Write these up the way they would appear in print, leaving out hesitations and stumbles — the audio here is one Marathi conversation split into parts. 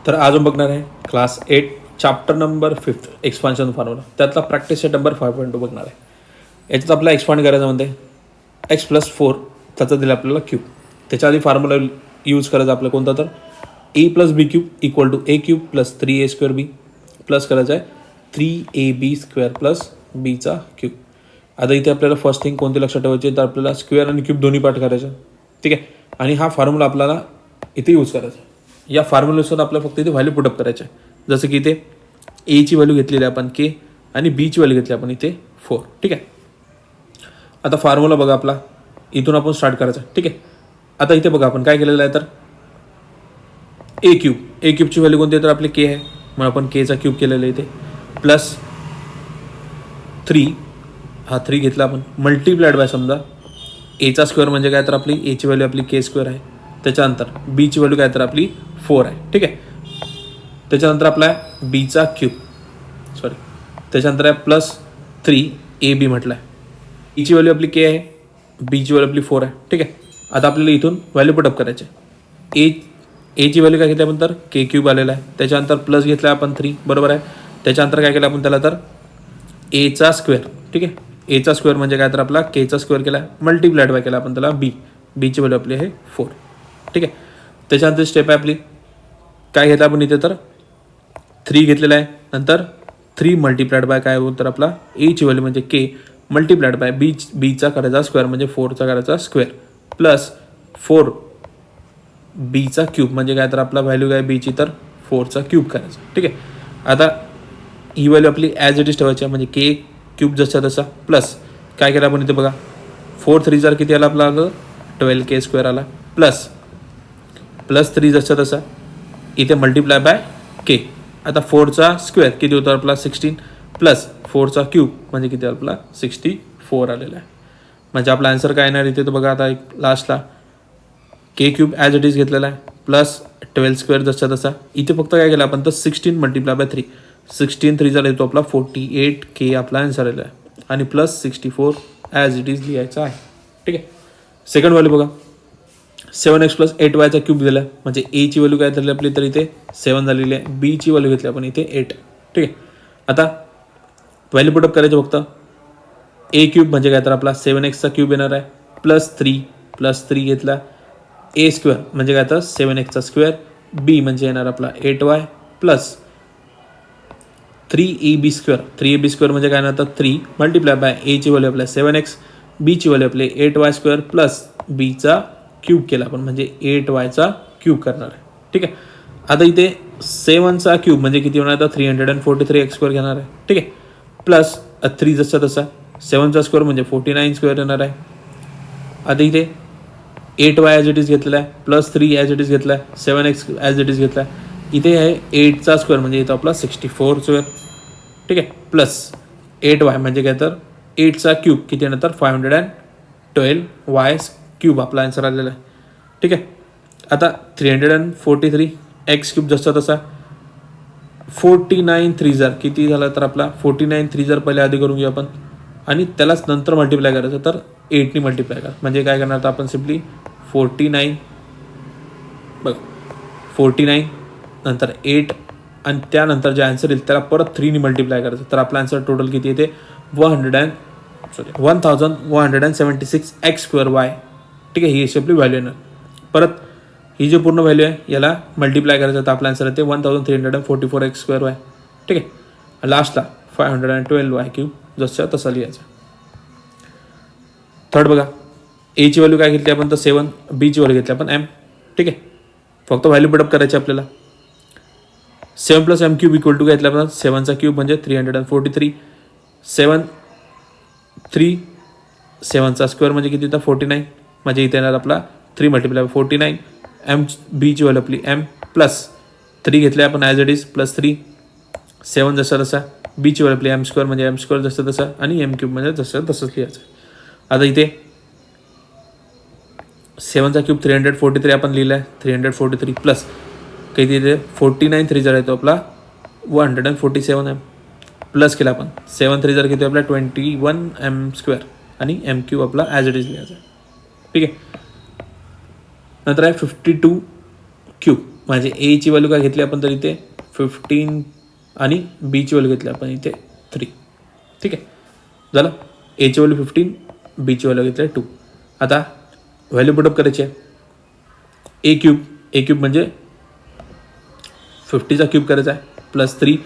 तर आज आपण बघणार आहे class 8 chapter number 5 expansion formula. त्यातला प्रॅक्टिस सेट नंबर 5.2 बघणार आहे. याच्यात आपल्याला एक्सपांड करायचं म्हणते x+4 त्याचा दिला आपल्याला क्यूब. त्याच्या आधी फॉर्म्युला यूज करायचा आपल्याला कोणता तर a+b³ = a³ + 3a² प्लस करायचं आहे 3ab² + b³. आता इथे आपल्याला फर्स्ट थिंग कोणती लक्षात ठेवायची तर आपल्याला स्क्वेअर आणि क्यूब दोन्ही पार्ट करायचं. ठीक आहे. आणि हा फॉर्म्युला आपल्याला इथे यूज करायचा. या फॉर्म्युलेसवर आपल्याला फक्त इथे व्हॅल्यू पुटअप करायचे आहे. जसं की इथे एची व्हॅल्यू घेतलेली आपण के आणि बीची व्हॅल्यू घेतली आपण इथे 4. ठीक आहे. आता फॉर्म्युला बघा आपला इथून आपण स्टार्ट करायचं. ठीक आहे. आता इथे बघा आपण काय केलेलं आहे तर a³ ची व्हॅल्यू कोणती आहे तर आपली के आहे मग आपण केचा क्यूब केलेलं आहे इथे प्लस 3 हा 3 घेतला आपण मल्टिप्लाइड बाय समजा एचा स्क्वेअर म्हणजे काय तर आपली एची व्हॅल्यू आपली के² आहे. त्याच्यानंतर बीची व्हॅल्यू काय तर आपली 4 आहे. ठीक आहे. त्याच्यानंतर आपला बीचा क्यूब त्याच्यानंतर आहे प्लस 3ab म्हटलं आहे. ईची व्हॅल्यू आपली के आहे बीची व्हॅल्यू आपली 4 आहे. ठीक आहे. आता आपल्याला इथून व्हॅल्यू पुटअप करायचे. एची व्हॅल्यू काय घेतली आपण तर के³ आलेला आहे. त्याच्यानंतर प्लस घेतला आपण 3 बरोबर आहे. त्याच्यानंतर काय केलं आपण त्याला तर एचा स्क्वेअर. ठीक आहे. एचा स्क्वेअर म्हणजे काय तर आपला केचा स्क्वेअर केला मल्टिप्लाइड बाय केला आपण त्याला बीची व्हॅल्यू आपली आहे 4. ठीक आहे. त्याच्यानंतर स्टेप आहे आपली काय घेतलं आपण इथे तर 3 घेतलेला आहे. नंतर 3 मल्टिप्लाइड बाय काय होतं तर आपला एची व्हॅल्यू म्हणजे के मल्टिप्लाइड बाय बीचा करायचा स्क्वेअर म्हणजे 4चा करायचा स्क्वेअर प्लस 4 बीचा क्यूब म्हणजे काय तर आपला व्हॅल्यू काय बीची तर 4चा क्यूब करायचा. ठीक आहे. आता ही व्हॅल्यू आपली ॲज इट इज ठेवायची म्हणजे के³ जसा तसा प्लस काय केलं आपण इथे बघा 4 3 किती आला आपला 12k² आला प्लस 3 जसा तसा इथे मल्टिप्लाय बाय के. आता 4चा स्क्वेअर किती होता आपला 16 प्लस 4चा क्यूब म्हणजे किती आपला 64 आलेला आहे. म्हणजे आपला आन्सर काय येणार इथे तर बघा आता एक लास्टला के³ ॲज इट इज घेतलेला आहे प्लस 12² जसा तसा इथे फक्त काय केलं आपण तर 16 मल्टिप्लाय बाय 3 16 3 येतो आपला 48k आपला आन्सर आलेला आहे आणि प्लस 64 ॲज इट इज लिहायचा आहे. ठीक आहे. सेकंड व्हॅल्यू बघा 7x + 8y क्यूब दिला म्हणजे एची व्हॅल्यू काय झाली आपली तर इथे 7 झालेली आहे. बीची व्हॅल्यू घेतली आपण इथे 8. ठीक आहे. आता व्हॅल्यू पुटअप करायचं फक्त a³ म्हणजे काय तर आपला 7x क्यूब येणार आहे प्लस 3 घेतला a² म्हणजे काय तर 7x². बी म्हणजे येणार आपला 8y प्लस 3ab² म्हणजे काय येणार तर 3 मल्टिप्लाय बाय एची व्हॅल्यू आपल्या 7x बीची व्हॅल्यू आपले 8y² प्लस बीचा क्यूब केला आपण म्हणजे 8yचा क्यूब करणार आहे. ठीक आहे. आता इथे 7चा क्यूब म्हणजे किती होणार तर 343x² घेणार आहे. ठीक आहे. प्लस 3 जसा तसा 7चा स्क्वेअर म्हणजे 49² येणार आहे. आता इथे 8y ॲज इट इज घेतलेला आहे प्लस 3 ॲज इट इज घेतला आहे 7x ॲज इट इज घेतला आहे. इथे आहे 8चा स्क्वेअर म्हणजे इथं आपला 64². ठीक आहे. प्लस 8y म्हणजे काय तर 8चा क्यूब किती येणार तर 512y³ आपला आन्सर आलेला आहे. ठीक आहे. आता 343x³ जसा तसा 49 3 किती झाला तर आपला 49 3 पहिले आधी करून घेऊ आपण आणि त्यालाच नंतर मल्टिप्लाय करायचं तर 8ने मल्टिप्लाय करा म्हणजे काय करणार तर आपण सिम्पली 49 बघ 49 नंतर 8 आणि त्यानंतर जे आन्सर येईल त्याला परत 3ने मल्टिप्लाय करायचं तर आपला आन्सर टोटल किती येते 1176x²y. ठीक आहे. ही अशी आपली व्हॅल्यू येणार. परत ही जी पूर्ण व्हॅल्यू आहे याला मल्टिप्लाय करायचं तर आपला आन्सर येते 1344x²y. ठीक आहे. लास्टला 512y³ जसं तसा लिहायचं. थर्ड बघा एची व्हॅल्यू काय घेतली आपण तर 7 बीची व्हॅल्यू घेतली आपण m. ठीक आहे. फक्त व्हॅल्यू पुटअप करायची आपल्याला 7 + m³ = घेतलं आपण 7चा क्यूब म्हणजे 343 7चा स्क्वेअर म्हणजे किती तर 49 म्हणजे इथे येणार आपला 3 मल्टिप्लाय 49 m बीची व्हॅल्यू आपली m प्लस 3 घेतले आपण ॲज इट इज प्लस 3 7 जसा तसा बीची व्हॅल्यू आपली m² म्हणजे m² जसं तसं आणि m³ म्हणजे जसं तसंच लिहायचं. आता इथे 7चा क्यूब 343 आपण लिहिला आहे 343 प्लस किती इथे 49 3 येतो आपला 147 m प्लस केला आपण 7 3 किती आपला 21 m² आणि m³ आपला ॲज इट इज लिहायचा. ठीक आहे. नंतर आहे 52 क्यूब म्हणजे एची व्हॅल्यू काय घेतली आपण तर इथे 15 आणि बीची व्हॅल्यू घेतली आपण इथे 3. ठीक आहे, झालं. एची व्हॅल्यू 15, बीची व्हॅल्यू घेतली 2. आता व्हॅल्यू पुटअप करायची आहे. ए क्यूब म्हणजे 50चा क्यूब करायचा आहे प्लस 3,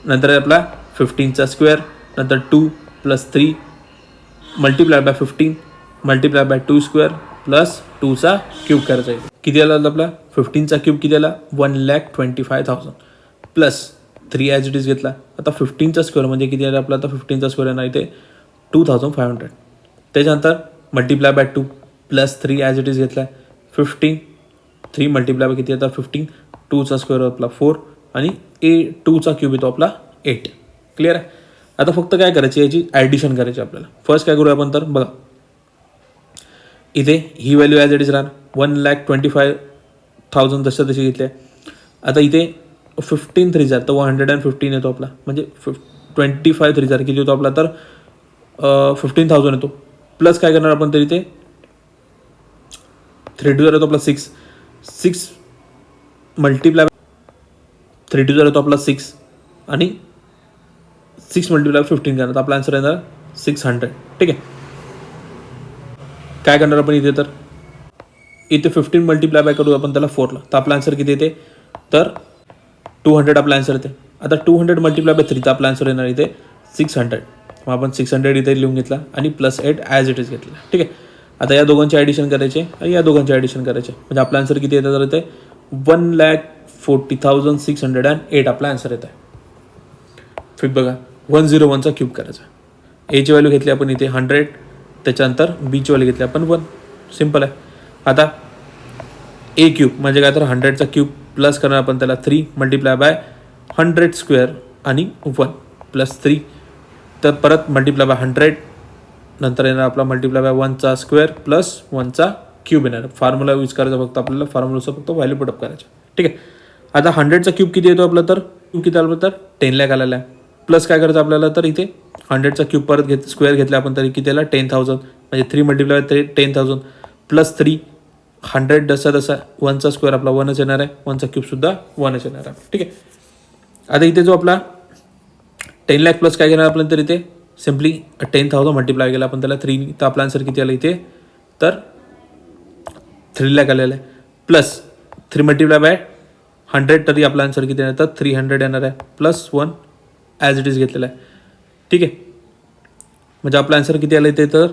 नंतर आपला 15चा स्क्वेअर, नंतर 2 plus 3 multiply by 15 multiply by 2 square plus 2चा क्यूब करायचा आहे. किती आला आपला 15चा क्यूब किती आला 1,25,000 प्लस 3 ॲज इट इज घेतला. आता 15चा स्क्वेअर म्हणजे किती आला आपला, आता 15चा स्क्वेअर येणार इथे 2,500. त्याच्यानंतर multiply by 2 plus 3 as it is घेतला 15, 3 मल्टिप्लाय बाय किती येतात 15, 2चा स्क्वेअर आपला 4 आणि 2चा क्यूब येतो आपला 8. क्लिअर आहे. आता फक्त काय करायची, याची ॲडिशन करायची आपल्याला. फर्स्ट काय करूया आपण तर बघा, इथे ही व्हॅल्यू ॲज इट इज राहणार 1,25,000 जसं तशी घेतली आहे. आता इथे 15 3 तर 115 येतो आपला, म्हणजे 25 3 किती होतो आपला तर 15,000 येतो. प्लस काय करणार आपण तर इथे 3 2 येतो आपला 6 मल्टिप्लाय 3 2 येतो आपला 6 आणि 6 मल्टिप्लाय 15 करणार, तर आपला आन्सर येणार 600. ठीक आहे. काय करणार आपण इथे तर इथे 15 मल्टिप्लाय बाय करू आपण त्याला 4ला, तर आपला आन्सर किती येते तर 200 आपला आन्सर येते. आता 200 मल्टिप्लाय बाय 3 तर आपला आन्सर येणार इथे 600. मग आपण 600 इथे लिहून घेतला आणि प्लस 8 ॲज इट इज घेतला. ठीक आहे. आता या दोघांचे ॲडिशन करायचे आणि या दोघांचे ॲडिशन करायचे, म्हणजे आपला आन्सर किती येतं तर इथे 1,40,608 आपला आन्सर येत आहे. फिर बघा 101चा क्यूब करायचा. एची व्हॅल्यू घेतली आपण इथे 100, त्याच्यानंतर बीची व्हॅल्यू घेतली आपण 1. सिम्पल आहे. आता ए क्यूब म्हणजे काय तर 100चा क्यूब प्लस करणार आपण त्याला 3 मल्टिप्लाय बाय 100 स्क्वेअर आणि 1 प्लस 3, तर परत मल्टिप्लाय बाय 100, नंतर येणार आपला मल्टिप्लाय बाय 1चा स्क्वेअर प्लस 1चा क्यूब येणार. फॉर्म्युला यूज करायचा फक्त आपल्याला, फॉर्म्युलाचा फक्त व्हॅल्यू पुटअप करायचा. ठीक आहे. आता 100चा क्यूब किती येतो आपला तर क्यूब किती आला तर 10 लाख आलेला आहे. प्लस काय करायचं आपल्याला तर इथे 100चा क्यूब परत स्क्वेअर घेतला आपण तरी किती आला 10,000, म्हणजे 3 मल्टिप्लाय 10,000 प्लस 3 100 जसा 1चा स्क्वेअर आपला 1च येणार आहे, 1चा क्यूबसुद्धा 1च येणार आहे. ठीक आहे. आता इथे जो आपला 10 लाख प्लस काय घेणार आपण तर इथे सिम्पली 10,000 मल्टिप्लाय केला आपण त्याला 3, तर आपला आन्सर किती आला इथे तर 3 लाख आलेला आहे. प्लस 3 मल्टिप्लाय बाय 100 तरी आपला आन्सर किती येणार तर 300 येणार आहे, प्लस 1 ॲज इट इज घेतलेला आहे. ठीक आहे. म्हणजे आपला आन्सर किती आला इथे तर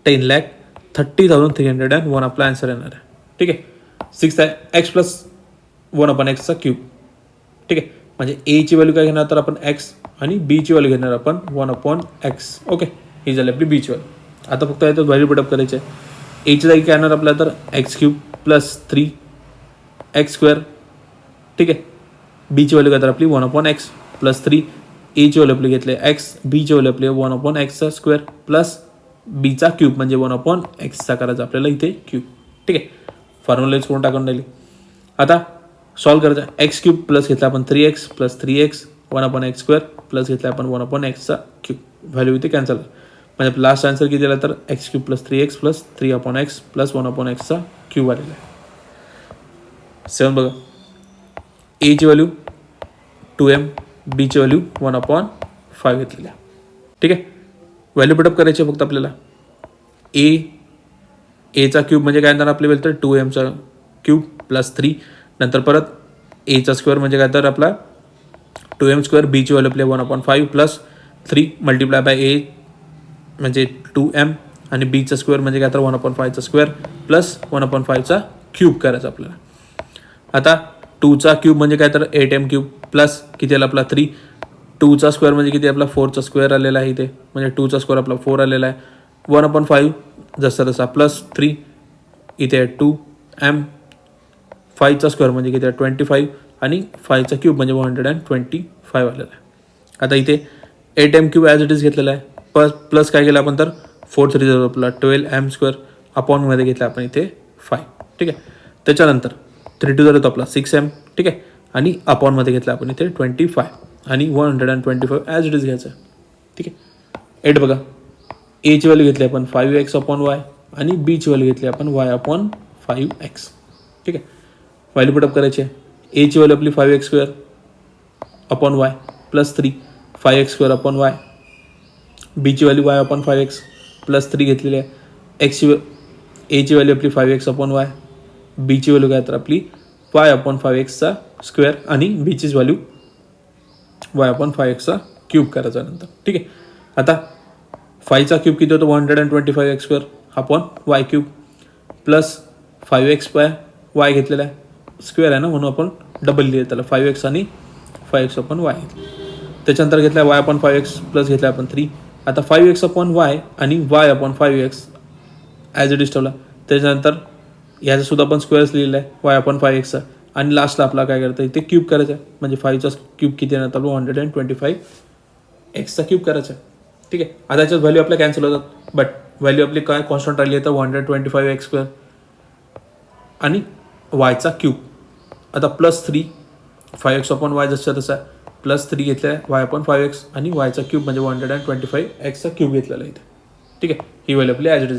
10,30,301 आपला आन्सर येणार आहे. ठीक आहे. 6 आहे एक्स प्लस 1/x क्यूब. ठीक आहे. म्हणजे एची व्हॅल्यू काय घेणार तर आपण एक्स आणि बीची व्हॅल्यू घेणार आपण 1/x. ओके, ही झाली आपली बीची व्हॅल्यू. आता फक्त याच्यात व्हॅल्यू पुटअप करायची आहे. एची जागी काय येणार आपल्याला तर x cube plus 3x square. ठीक आहे. बीची व्हॅल्यू काय तर आपली 1/x प्लस 3, एची व्हॅल्यू आपली घेतली एक्स, बीची व्हॅल्यू आपली 1/x स्क्वेअर प्लस बीचा क्यूब म्हणजे 1/x करायचा आपल्याला इथे क्यूब. ठीक आहे. फॉर्म्युला यूज करून टाकून राहिली. आता सॉल्व करायचा. एक्स क्यूब प्लस घेतला आपण 3x plus 3x 1/x square plus घेतला आपण 1/x क्यूब. व्हॅल्यू इथे कॅन्सल, म्हणजे लास्ट आन्सर किती दिला तर x cube plus 3x plus 3/x plus 1/x cube आलेला आहे. 7 बघा. एची व्हॅल्यू 2m, बीची व्हॅल्यू 1/5 घेतलेली आहे. ठीक आहे. व्हॅल्यू पुटअप करायची फक्त आपल्याला. एचा क्यूब म्हणजे काय येणार आपली व्हॅल्यू तर 2mचा क्यूब प्लस 3, नंतर परत एचा स्क्वेअर म्हणजे काय तर आपला 2m स्क्वेअर, बीची व्हॅल्यू आपली 1/5 प्लस 3 मल्टिप्लाय बाय ए म्हणजे 2m आणि बीचा स्क्वेअर म्हणजे काय तर 1/5चा स्क्वेअर प्लस 1/5चा क्यूब करायचा आपल्याला. आता 2चा क्यूब म्हणजे काय तर 8m क्यूब प्लस किती आला आपला 3, 2चा स्क्वेअर म्हणजे किती आपला 4चा स्क्वेअर आलेला आहे इथे, म्हणजे 2चा स्क्वेअर आपला 4 आलेला आहे, 1/5 जसा तसा प्लस 3 इथे 2m, 5चा स्क्वेअर म्हणजे किती 25 आणि 5चा क्यूब म्हणजे 125 आलेला आहे. आता इथे 8m cube as it is घेतलेला आहे, प्लस काय केलं आपण तर 4 3 आपला 12m स्क्वेअर अपॉनमध्ये घेतला आपण इथे 5. ठीक आहे. त्याच्यानंतर 3 2 तो आपला 6m. ठीक आहे. आणि अपॉनमध्ये घेतला आपण इथे 25 आणि 125 ॲज इट इज घ्यायचं आहे. ठीक आहे. 8 बघा. एची व्हॅल्यू घेतली आपण 5x/y आणि बीची व्हॅल्यू घेतली आपण y/5x. ठीक आहे. व्हॅल्यू पुटअप करायची आहे. एची व्हॅल्यू आपली 5x² upon Y plus 3 5x² upon Y. बीची value y upon 5x plus 3 घेतलेली आहे. एची व्हॅल्यू आपली 5x अपॉन वाय. बीची व्हॅल्यू काय तर आपली y अपॉन 5x स्क्वेअर आणि बीचीच value y upon 5x cube करायचा नंतर. ठीक आहे. आता 5चा क्यूब किती होतो 125x² upon Y cube plus 5x Y घेतलेला आहे स्क्वेअर आहे ना म्हणून आपण डबल लिहिलं त्याला 5x आणि 5x अपॉन वाय. त्याच्यानंतर घेतला y अपॉन 5x प्लस घेतला आपण 3. आता 5x अपॉन वाय आणि y upon 5x as it is ठेवला. त्याच्यानंतर ह्याचा सुद्धा आपण स्क्वेअर्स लिहिलेला आहे y अपॉन 5x आणि लास्टला आपला काय करता इथे क्यूब करायचा आहे. म्हणजे 5चा क्यूब किती आहे आपला 125x क्यूब करायचा आहे. ठीक आहे. आता याच्यात व्हॅल्यू आपल्या कॅन्सल होतात बट व्हॅल्यू आपली काय कॉन्स्टंट राहिली आहे तर 125x² आणि वायचा क्यूब. आता प्लस 3 5x अपॉन वाय जसं तसा प्लस 3 घेतला आहे y अपॉन 5x आणि वायचा क्यूब म्हणजे 125x क्यूब घेतलेला आहे इथे. ठीक आहे. ही व्हॅल्यू आपली ॲज इट इज